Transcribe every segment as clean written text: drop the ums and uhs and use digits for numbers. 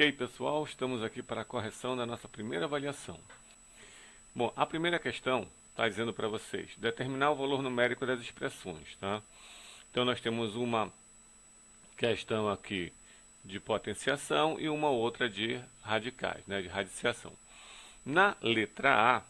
Ok, pessoal, estamos aqui para a correção da nossa primeira avaliação. Bom, a primeira questão está dizendo para vocês determinar o valor numérico das expressões, tá? Então nós temos uma questão aqui de potenciação e uma outra de radicais, né, de radiciação. Na letra A,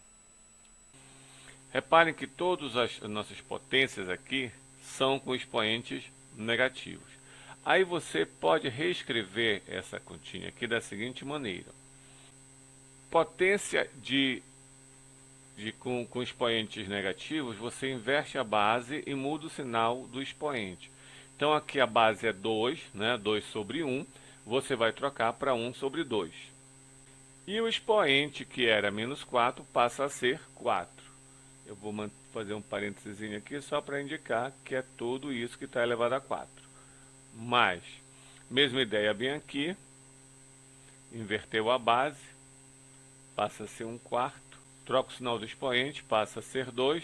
reparem que todas as nossas potências aqui são com expoentes negativos. Aí você pode reescrever essa continha aqui da seguinte maneira. Potência com expoentes negativos, você inverte a base e muda o sinal do expoente. Então aqui a base é 2, né, 2 sobre 1, você vai trocar para 1 sobre 2. E o expoente, que era menos 4, passa a ser 4. Eu vou fazer um parênteses aqui só para indicar que é tudo isso que está elevado a 4. Mais, mesma ideia bem aqui, inverteu a base, passa a ser 1/4, troca o sinal do expoente, passa a ser 2,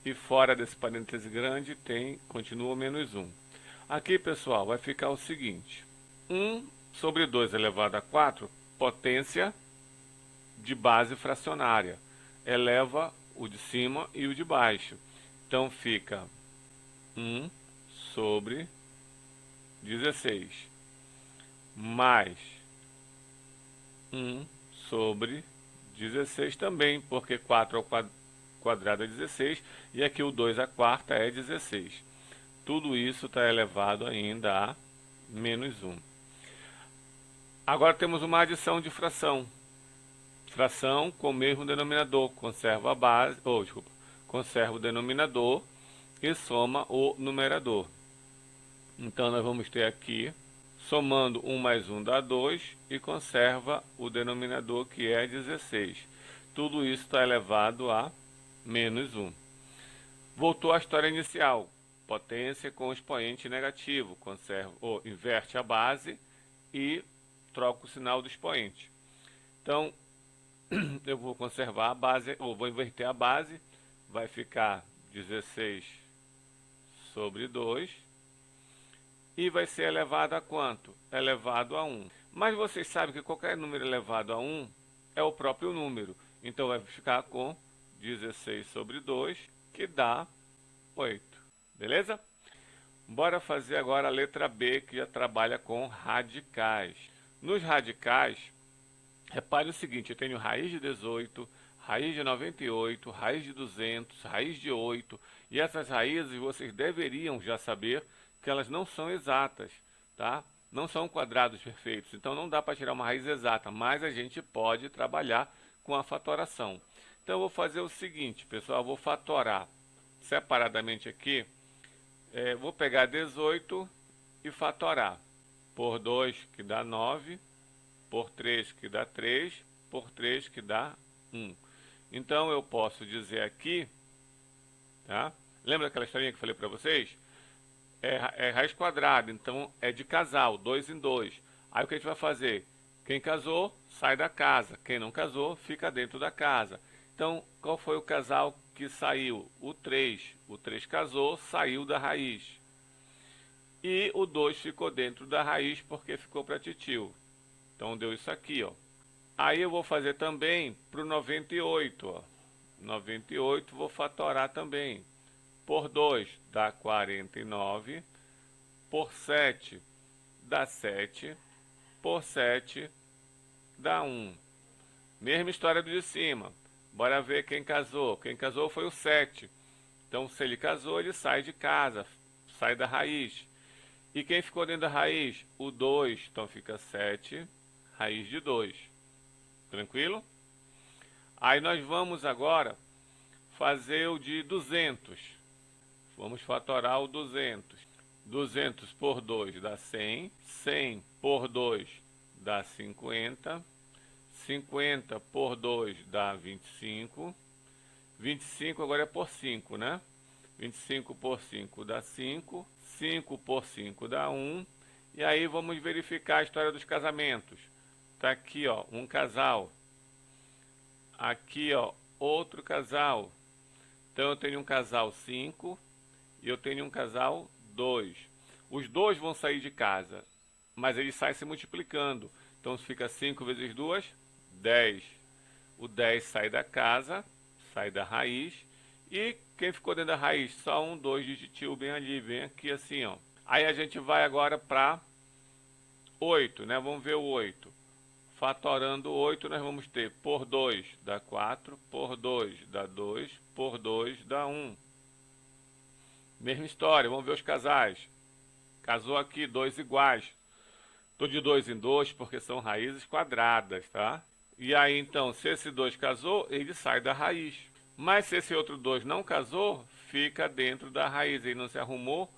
e fora desse parêntese grande continua menos 1. Aqui, pessoal, vai ficar o seguinte, 1 sobre 2 elevado a 4, potência de base fracionária, eleva o de cima e o de baixo. Então fica 1 sobre 16, mais 1 sobre 16 também, porque 4 ao quadrado é 16, e aqui o 2 à quarta é 16. Tudo isso está elevado ainda a menos 1. Agora temos uma adição de fração. Fração com o mesmo denominador, conserva a base, conserva o denominador e soma o numerador. Então nós vamos ter aqui, somando 1 mais 1 dá 2 e conserva o denominador que é 16. Tudo isso está elevado a menos 1. Voltou à história inicial, potência com expoente negativo, inverte a base e troca o sinal do expoente. Então, eu vou conservar a base, ou vou inverter a base, vai ficar 16 sobre 2, e vai ser elevado a quanto? Elevado a 1. Mas vocês sabem que qualquer número elevado a 1 é o próprio número, então vai ficar com 16 sobre 2, que dá 8, beleza? Bora fazer agora a letra B, que já trabalha com radicais. Nos radicais, repare o seguinte, eu tenho raiz de 18, raiz de 98, raiz de 200, raiz de 8, e essas raízes vocês deveriam já saber que elas não são exatas, tá? Não são quadrados perfeitos, então não dá para tirar uma raiz exata, mas a gente pode trabalhar com a fatoração. Então eu vou fazer o seguinte, pessoal, eu vou fatorar separadamente aqui, vou pegar 18 e fatorar por 2, que dá 9, por 3, que dá 3, por 3, que dá 1. Então, eu posso dizer aqui, tá? Lembra aquela historinha que eu falei para vocês? É raiz quadrada, então é de casal, 2 em 2. Aí o que a gente vai fazer? Quem casou, sai da casa. Quem não casou, fica dentro da casa. Então, qual foi o casal que saiu? O 3. O 3 casou, saiu da raiz. E o 2 ficou dentro da raiz porque ficou para titio. Então deu isso aqui, ó. Aí eu vou fazer também para o 98, ó. 98 vou fatorar também. Por 2 dá 49, por 7 dá 7, por 7 dá 1. Mesma história do de cima. Bora ver quem casou. Quem casou foi o 7. Então se ele casou, ele sai de casa, sai da raiz. E quem ficou dentro da raiz? O 2, então fica 7, raiz de 2. Tranquilo? Aí nós vamos agora fazer o de 200. Vamos fatorar o 200. 200 por 2 dá 100. 100 por 2 dá 50. 50 por 2 dá 25. 25 agora é por 5, né? 25 por 5 dá 5. 5 por 5 dá 1. E aí vamos verificar a história dos casamentos. Tá aqui, ó, um casal. Aqui, ó, outro casal. Então eu tenho um casal 5 e eu tenho um casal 2. Os dois vão sair de casa, mas eles saem se multiplicando. Então fica 5 vezes 2, 10. O 10 sai da casa, sai da raiz. E quem ficou dentro da raiz? Só um 2 digitivo bem ali, bem aqui assim, ó. Aí a gente vai agora para 8, né? Vamos ver o 8. Fatorando 8, nós vamos ter por 2 dá 4, por 2 dá 2, por 2 dá 1. Mesma história, vamos ver os casais. Casou aqui, 2 iguais. Estou de 2 em 2 porque são raízes quadradas, tá? E aí então, se esse 2 casou, ele sai da raiz. Mas se esse outro 2 não casou, fica dentro da raiz. Ele não se arrumou,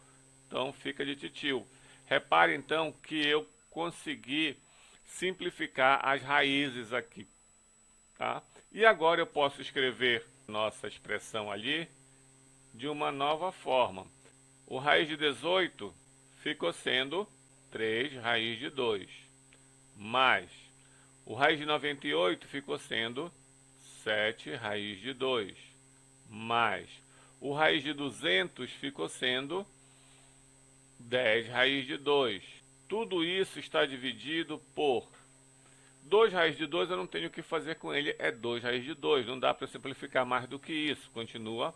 então fica de titio. Repare então que eu consegui simplificar as raízes aqui, tá? E agora eu posso escrever nossa expressão ali de uma nova forma. O raiz de 18 ficou sendo 3 raiz de 2, mais o raiz de 98 ficou sendo 7 raiz de 2, mais o raiz de 200 ficou sendo 10 raiz de 2. Tudo isso está dividido por 2 raiz de 2, eu não tenho o que fazer com ele, é 2 raiz de 2. Não dá para simplificar mais do que isso. Continua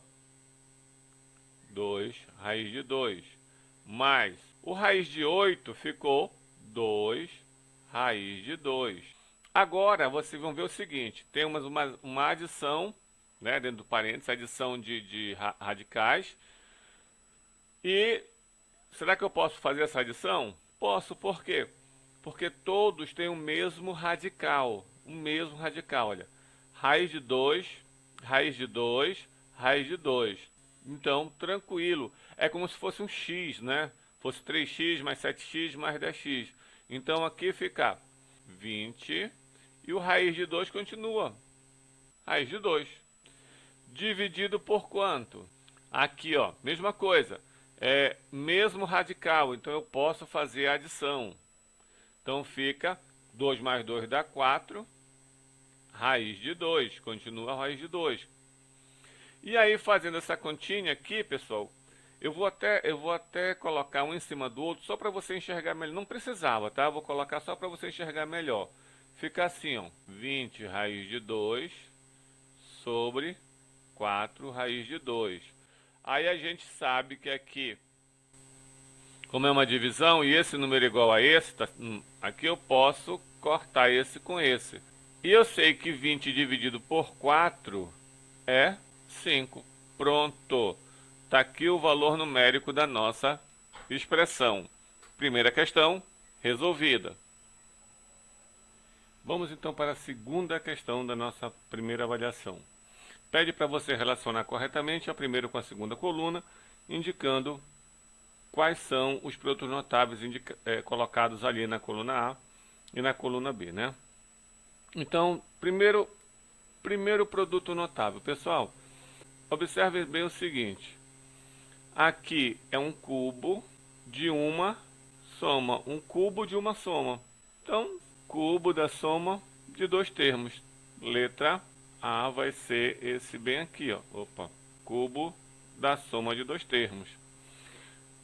2 raiz de 2. Mais o raiz de 8 ficou 2 raiz de 2. Agora vocês vão ver o seguinte, temos uma adição, né, dentro do parênteses, adição de radicais. E será que eu posso fazer essa adição? Posso, por quê? Porque todos têm o mesmo radical. Olha. Raiz de 2, raiz de 2, raiz de 2. Então, tranquilo. É como se fosse um x, né? Fosse 3x mais 7x mais 10x. Então, aqui fica 20 e o raiz de 2 continua. Raiz de 2. Dividido por quanto? Aqui, ó, mesma coisa. É mesmo radical, então eu posso fazer a adição. Então fica 2 mais 2 dá 4, raiz de 2, continua a raiz de 2. E aí fazendo essa continha aqui, pessoal, eu vou até colocar um em cima do outro, só para você enxergar melhor. Não precisava, tá? Eu vou colocar só para você enxergar melhor. Fica assim, ó, 20 raiz de 2 sobre 4 raiz de 2. Aí a gente sabe que aqui, como é uma divisão e esse número é igual a esse, tá, aqui eu posso cortar esse com esse. E eu sei que 20 dividido por 4 é 5. Pronto. Está aqui o valor numérico da nossa expressão. Primeira questão resolvida. Vamos então para a segunda questão da nossa primeira avaliação. Pede para você relacionar corretamente a primeira com a segunda coluna, indicando quais são os produtos notáveis colocados ali na coluna A e na coluna B, né? Então, primeiro produto notável. Pessoal, observe bem o seguinte. Aqui é um cubo de uma soma. Um cubo de uma soma. Então, cubo da soma de dois termos. Letra A vai ser esse bem aqui, ó. Opa, cubo da soma de dois termos.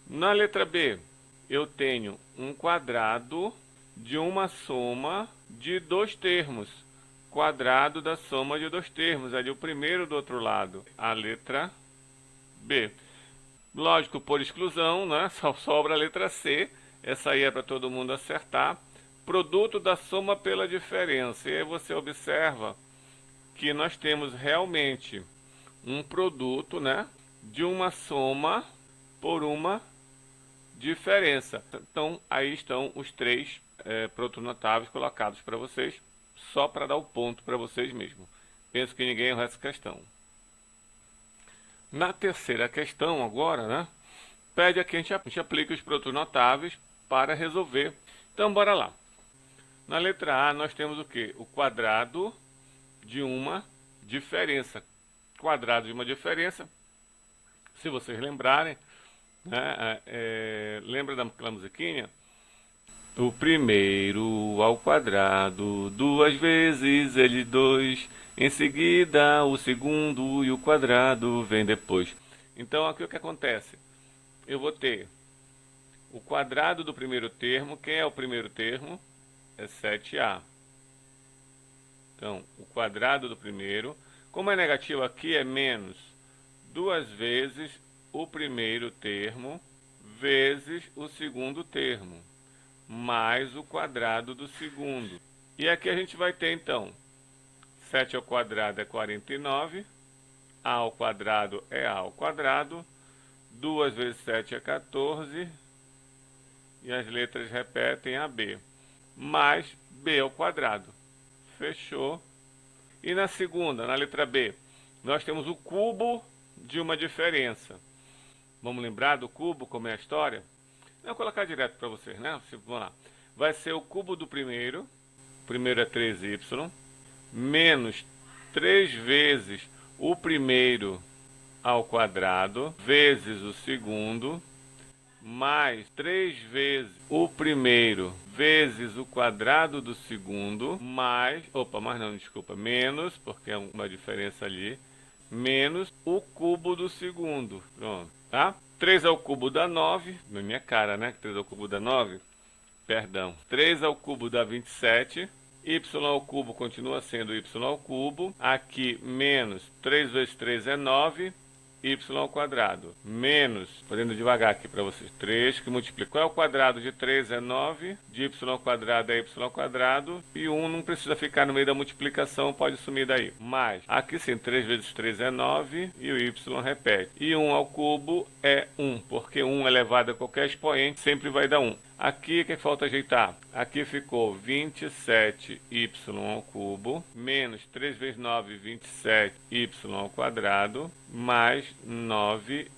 Na letra B, eu tenho um quadrado de uma soma de dois termos. Quadrado da soma de dois termos. Ali o primeiro do outro lado. A letra B. Lógico, por exclusão, né? Só sobra a letra C. Essa aí é para todo mundo acertar. Produto da soma pela diferença. E aí você observa que nós temos realmente um produto, né, de uma soma por uma diferença. Então, aí estão os três produtos notáveis colocados para vocês, só para dar o ponto para vocês mesmos. Penso que ninguém errou essa questão. Na terceira questão agora, né, pede aqui a gente aplique os produtos notáveis para resolver. Então, bora lá. Na letra A, nós temos o quê? O quadrado de uma diferença. Quadrado de uma diferença, se vocês lembrarem, né, lembra daquela musiquinha? O primeiro ao quadrado, duas vezes ele dois, em seguida o segundo e o quadrado vem depois. Então aqui o que acontece? Eu vou ter o quadrado do primeiro termo. Quem é o primeiro termo? é 7A. Então, o quadrado do primeiro, como é negativo aqui, é menos 2 vezes o primeiro termo vezes o segundo termo, mais o quadrado do segundo. E aqui a gente vai ter, então, 7 ao quadrado é 49, A ao quadrado é A ao quadrado, 2 vezes 7 é 14, e as letras repetem AB, mais B ao quadrado. Fechou. E na segunda, na letra B, nós temos o cubo de uma diferença. Vamos lembrar do cubo, como é a história? Vou colocar direto para vocês, né? Vamos lá. Vai ser o cubo do primeiro é 3y, menos 3 vezes o primeiro ao quadrado, vezes o segundo, mais 3 vezes o primeiro vezes o quadrado do segundo, mais, menos, porque é uma diferença ali, menos o cubo do segundo. Pronto, tá? 3 ao cubo dá 9, na minha cara, né? 3 ao cubo dá 9, perdão. 3 ao cubo dá 27, y ao cubo continua sendo y ao cubo, aqui menos 3 vezes 3 é 9, y ao quadrado, menos, fazendo devagar aqui para vocês, 3 que multiplica. Qual é o quadrado de 3? É 9, de y ao quadrado é y ao quadrado, e 1 não precisa ficar no meio da multiplicação, pode sumir daí. Mais, aqui sim, 3 vezes 3 é 9, e o y repete. E 1 ao cubo é 1, porque 1 elevado a qualquer expoente sempre vai dar 1. Aqui, o que falta ajeitar? Aqui ficou 27y ao cubo, menos 3 vezes 9, 27y ao quadrado, mais 9y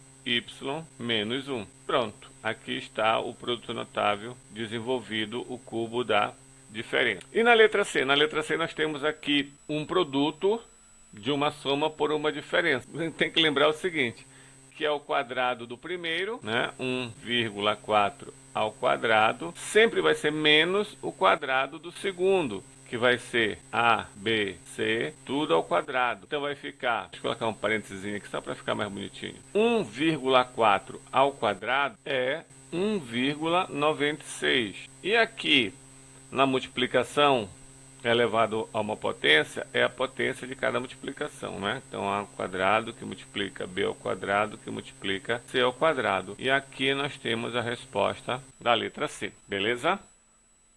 menos 1. Pronto, aqui está o produto notável desenvolvido, o cubo da diferença. E na letra C? Na letra C nós temos aqui um produto de uma soma por uma diferença. Tem que lembrar o seguinte, que é o quadrado do primeiro, né? 1,4 ao quadrado, sempre vai ser menos o quadrado do segundo, que vai ser A, B, C, tudo ao quadrado. Então vai ficar, deixa eu colocar um parênteses aqui só para ficar mais bonitinho. 1,4 ao quadrado é 1,96. E aqui, na multiplicação, elevado a uma potência, é a potência de cada multiplicação, né? Então, A ao quadrado que multiplica B ao quadrado que multiplica C ao quadrado. E aqui nós temos a resposta da letra C, beleza?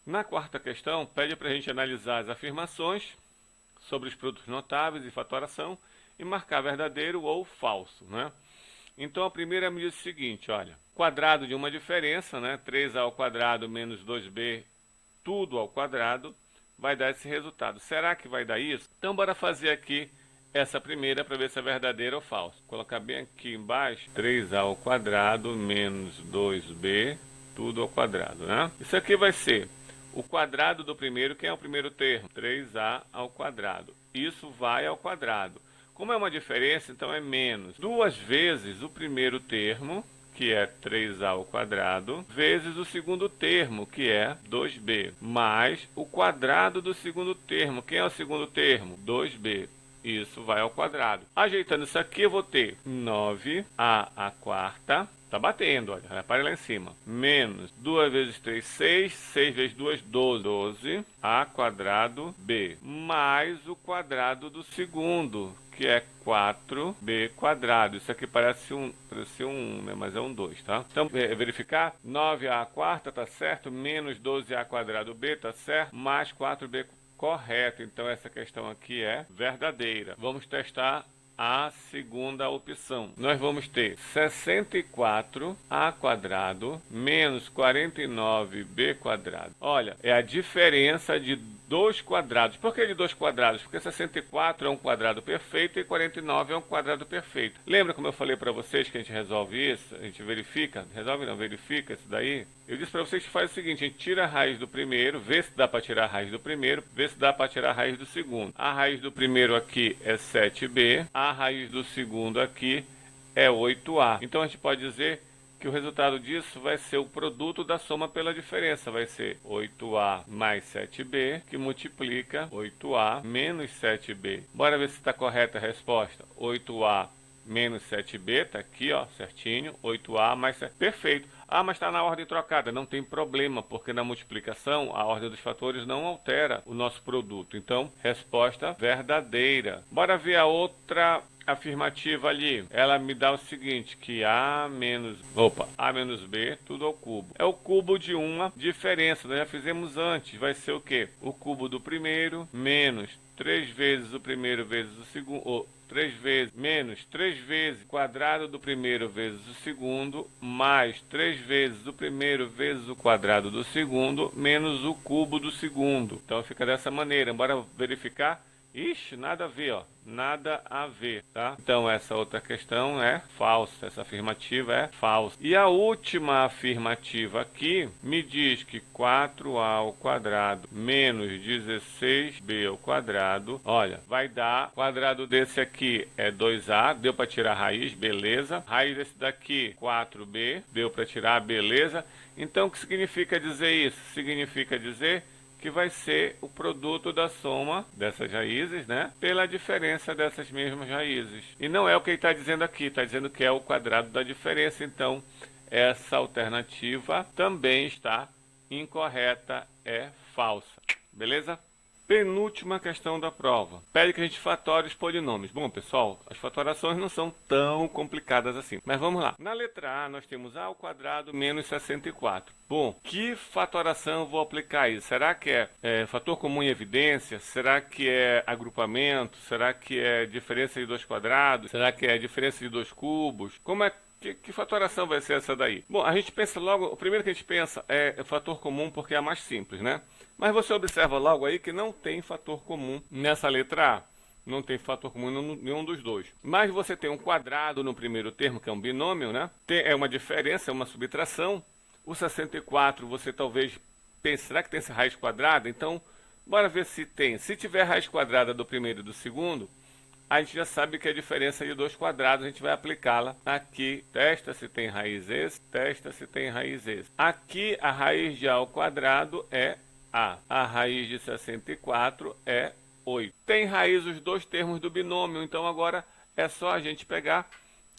Na quarta questão, pede para a gente analisar as afirmações sobre os produtos notáveis e fatoração e marcar verdadeiro ou falso, né? Então, a primeira me diz o seguinte, olha, quadrado de uma diferença, né? 3A ao quadrado menos 2B, tudo ao quadrado, vai dar esse resultado. Será que vai dar isso? Então, bora fazer aqui essa primeira para ver se é verdadeiro ou falso. Vou colocar bem aqui embaixo, 3A ao quadrado menos 2B, tudo ao quadrado, né? Isso aqui vai ser o quadrado do primeiro, quem é o primeiro termo? 3A ao quadrado. Isso vai ao quadrado. Como é uma diferença, então é menos 2 vezes o primeiro termo, que é 3A ao quadrado, vezes o segundo termo, que é 2B, mais o quadrado do segundo termo. Quem é o segundo termo? 2B. Isso vai ao quadrado. Ajeitando isso aqui, eu vou ter 9A à quarta, tá batendo, olha, repare lá em cima, menos 2 vezes 3, 6, 6 vezes 2, 12, A quadrado B, mais o quadrado do segundo, que é 4B quadrado. Isso aqui parece um 1, né? Mas é um 2, tá? Então, verificar, 9A à quarta, tá certo, menos 12A quadrado B, tá certo, mais 4B correto. Então, essa questão aqui é verdadeira. Vamos testar a segunda opção. Nós vamos ter 64A quadrado menos 49B quadrado. Olha, é a diferença de 2 quadrados. Por que de 2 quadrados? Porque 64 é um quadrado perfeito e 49 é um quadrado perfeito. Lembra como eu falei para vocês que a gente resolve isso? A gente verifica? Resolve não, verifica isso daí? Eu disse para vocês que faz o seguinte, a gente tira a raiz do primeiro, vê se dá para tirar a raiz do primeiro, vê se dá para tirar a raiz do segundo. A raiz do primeiro aqui é 7B, a raiz do segundo aqui é 8A. Então a gente pode dizer que o resultado disso vai ser o produto da soma pela diferença. Vai ser 8A mais 7B, que multiplica 8A menos 7B. Bora ver se está correta a resposta. 8A menos 7b, está aqui, ó, certinho, 8a mais 7, perfeito. Ah, mas está na ordem trocada, não tem problema, porque na multiplicação a ordem dos fatores não altera o nosso produto. Então, resposta verdadeira. Bora ver a outra afirmativa ali. Ela me dá o seguinte, que a menos b, tudo ao cubo. É o cubo de uma diferença, nós já fizemos antes, vai ser o quê? O cubo do primeiro menos 3 vezes o primeiro vezes o segundo, 3 vezes menos 3 vezes o quadrado do primeiro vezes o segundo, mais 3 vezes o primeiro vezes o quadrado do segundo, menos o cubo do segundo. Então fica dessa maneira. Bora verificar? Ixi, nada a ver, ó. Nada a ver, tá? Então essa outra questão é falsa, essa afirmativa é falsa. E a última afirmativa aqui me diz que 4a ao quadrado menos 16b ao quadrado, olha, vai dar, quadrado desse aqui é 2a, deu para tirar a raiz, beleza. Raiz desse daqui, 4b, deu para tirar, beleza. Então o que significa dizer isso? Significa dizer que vai ser o produto da soma dessas raízes, né, pela diferença dessas mesmas raízes. E não é o que ele está dizendo aqui, está dizendo que é o quadrado da diferença. Então, essa alternativa também está incorreta, é falsa. Beleza? Penúltima questão da prova. Pede que a gente fatore os polinômios. Bom, pessoal, as fatorações não são tão complicadas assim. Mas vamos lá. Na letra A, nós temos a ao quadrado menos 64. Bom, que fatoração eu vou aplicar aí? Será que é fator comum em evidência? Será que é agrupamento? Será que é diferença de dois quadrados? Será que é diferença de dois cubos? Como é que fatoração vai ser essa daí? Bom, a gente pensa logo, o primeiro que a gente pensa é fator comum porque é a mais simples, né? Mas você observa logo aí que não tem fator comum nessa letra A. Não tem fator comum em nenhum dos dois. Mas você tem um quadrado no primeiro termo, que é um binômio, né? É uma diferença, é uma subtração. O 64 você talvez pense, será que tem essa raiz quadrada? Então, bora ver se tem. Se tiver raiz quadrada do primeiro e do segundo, a gente já sabe que a diferença de dois quadrados, a gente vai aplicá-la aqui. Testa se tem raiz esse, testa se tem raiz esse. Aqui a raiz de A ao quadrado é A. A raiz de 64 é 8. Tem raiz os dois termos do binômio, então agora é só a gente pegar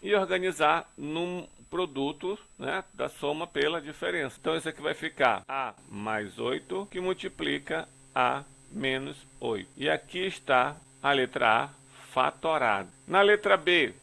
e organizar num produto, né, da soma pela diferença. Então isso aqui vai ficar A mais 8, que multiplica A menos 8. E aqui está a letra A fatorada. Na letra B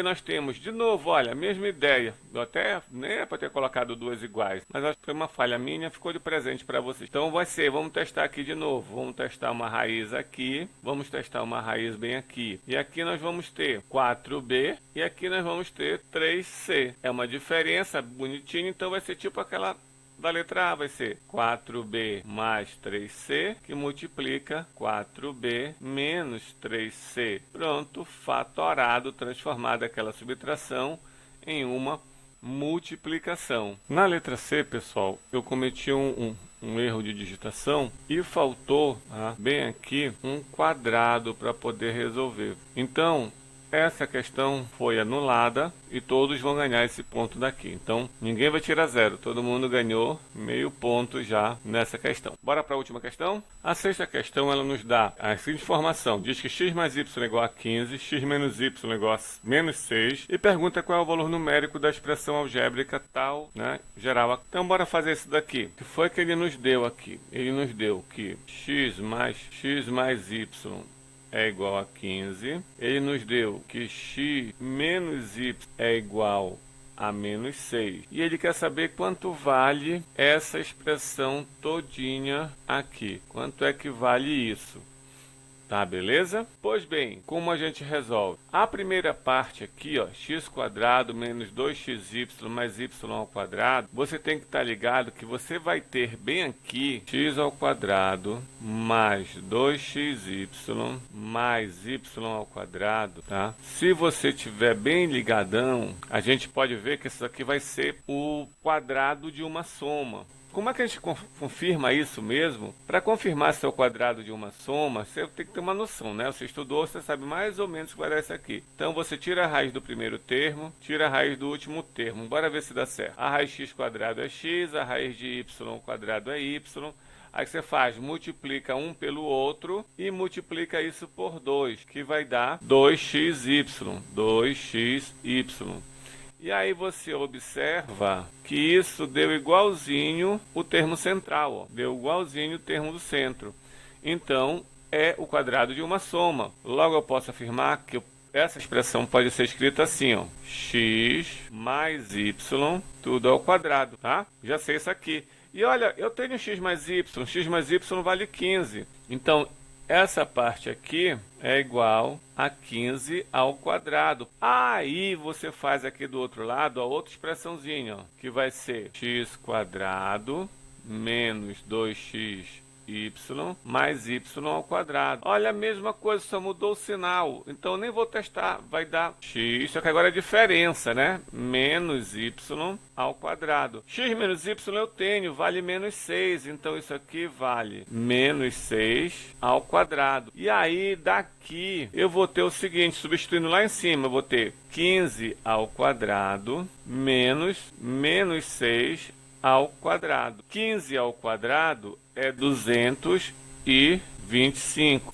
nós temos, de novo, olha, a mesma ideia. Eu até nem é para ter colocado duas iguais, mas acho que foi uma falha minha, ficou de presente para vocês. Então vai ser, vamos testar aqui de novo. Vamos testar uma raiz aqui, vamos testar uma raiz bem aqui. E aqui nós vamos ter 4b e aqui nós vamos ter 3c. É uma diferença bonitinha, então vai ser tipo aquela da letra A, vai ser 4b mais 3c, que multiplica 4b menos 3c. Pronto, fatorado, transformada aquela subtração em uma multiplicação. Na letra C, pessoal, eu cometi um erro de digitação e faltou, bem aqui, um quadrado para poder resolver. Então, essa questão foi anulada e todos vão ganhar esse ponto daqui. Então, ninguém vai tirar zero. Todo mundo ganhou meio ponto já nessa questão. Bora para a última questão? A sexta questão, ela nos dá a seguinte informação. Diz que x mais y é igual a 15, x menos y é igual a menos 6 e pergunta qual é o valor numérico da expressão algébrica tal, né, geral. Então, bora fazer isso daqui. O que foi que ele nos deu aqui? Ele nos deu que x mais y é igual a 15. Ele nos deu que x menos y é igual a menos 6. E ele quer saber quanto vale essa expressão todinha aqui. Quanto é que vale isso? Tá, beleza? Pois bem, como a gente resolve? A primeira parte aqui, ó, x² menos 2xy mais y ao quadrado, você tem que estar ligado que você vai ter bem aqui x² mais 2xy mais y ao quadrado, tá? Se você tiver bem ligadão, a gente pode ver que isso aqui vai ser o quadrado de uma soma. Como é que a gente confirma isso mesmo? Para confirmar se é o quadrado de uma soma, você tem que ter uma noção, né? Você estudou, você sabe mais ou menos o que vai dar isso aqui. Então você tira a raiz do primeiro termo, tira a raiz do último termo. Bora ver se dá certo. A raiz x² é x, a raiz de y² é y, Aí você faz, multiplica um pelo outro e multiplica isso por 2, que vai dar 2xy, 2xy. E aí você observa que isso deu igualzinho o termo central, ó, deu igualzinho o termo do centro. Então, é o quadrado de uma soma. Logo eu posso afirmar que essa expressão pode ser escrita assim, ó, x mais y, tudo ao quadrado, tá? Já sei isso aqui. E olha, eu tenho x mais y vale 15. Então, essa parte aqui é igual a 15 ao quadrado. Aí você faz aqui do outro lado a outra expressãozinha, ó, que vai ser x quadrado menos 2xy mais y ao quadrado. Olha a mesma coisa, só mudou o sinal. Então eu nem vou testar, vai dar x, só que agora é diferença, né? Menos y ao quadrado. X menos y eu tenho, vale menos 6. Então isso aqui vale menos 6 ao quadrado. E aí daqui eu vou ter o seguinte, substituindo lá em cima, eu vou ter 15 ao quadrado menos 6 ao quadrado. 15 ao quadrado é 225.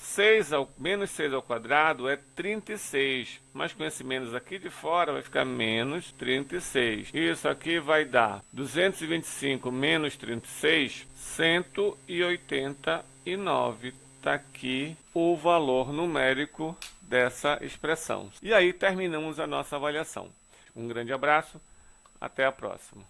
Menos 6 ao quadrado é 36. Mas com esse menos aqui de fora vai ficar menos 36. Isso aqui vai dar 225 menos 36, 189. Está aqui o valor numérico dessa expressão. E aí terminamos a nossa avaliação. Um grande abraço, até a próxima.